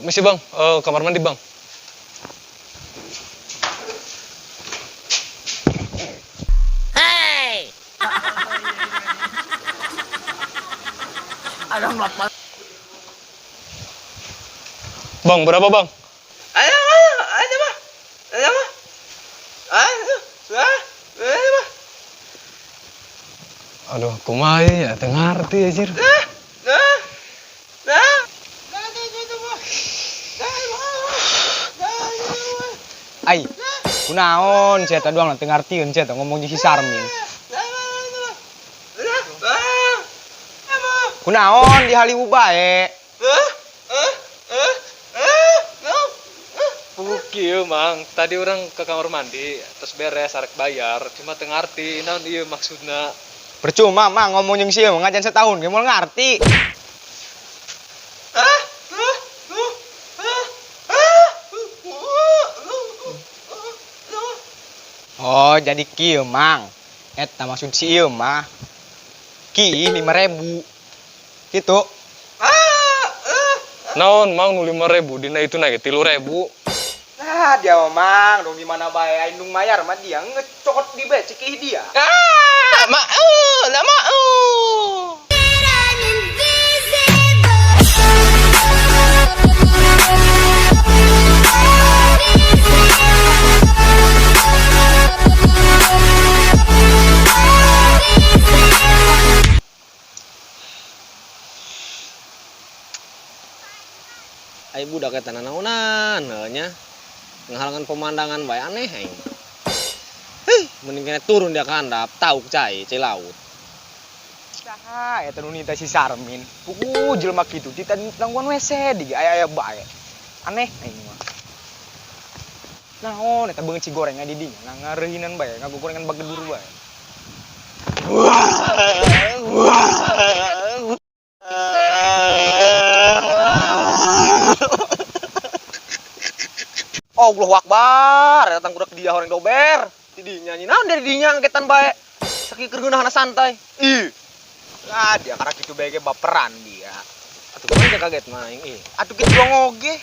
Misi bang, kamar mandi bang. Hey! Ada apa? Bang, berapa bang? Ada mah? Ada mah? Ada mah? Ada mah? Aduh, kumaha ya, teu ngarti anjir. Ai, kunaon sia eta doang teu ngartieun sia eta ngomong jeung si Sarmin. Kunaon di haliwu bae? Kieu mang, tadi orang ke kamar mandi, terus beres arek bayar, cuma teu ngarti naon ieu maksudna. Percuma mang ngomong jeung si ngajan setahun ge moal ngarti. Oh, jadi kieu mang. Eta maksud si ieu mah. Ki 5.000. Gitu. Naon mang nu 5.000 dina itu naik 3.000. Nah, dia mang dong di mana bae indung mayar mah dia ngecokot di bae cikih dia. Lah mau. Ai budak eta nanaonan nya ngahalangan pemandangan bae aneh aing. Hei, mending kena turun dia ke handap, tauk cai laut. Saha eta nu nita si Sarmin. Puku jelema kitu di tangguan WC di aya bae. Aneh aing mah. Naon eta beungeut si gorengna di dinya ngareuhinan bae, ngagorengan bagedur bae. Allahu Akbar, datang kudak dia horeng dober. Di dinya naon dari dinya angketan bae. Saking keureunahan santai. Ih. Ah, dia karena kitu bae ge baperan dia. Atuh kan kaget mah aing ih. Atuh kitu dong oge.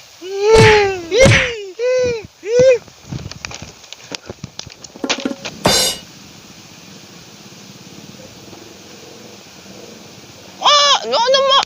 Nyonya mah.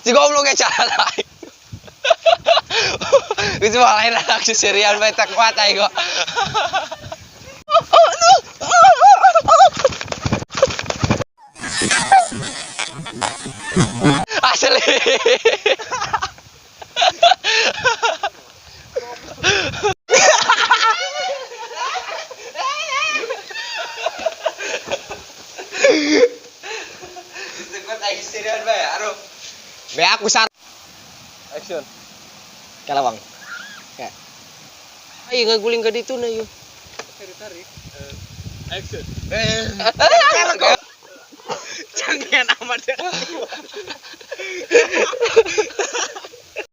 Si goblok ge cara lain. Itu lain anak si serial bae tak kuat aing kok. Asli. Be aku sar. Action. Kala bang. Kayak. Ai ngaguling ka ditu na yun. Tarik. Action. Jangan amat.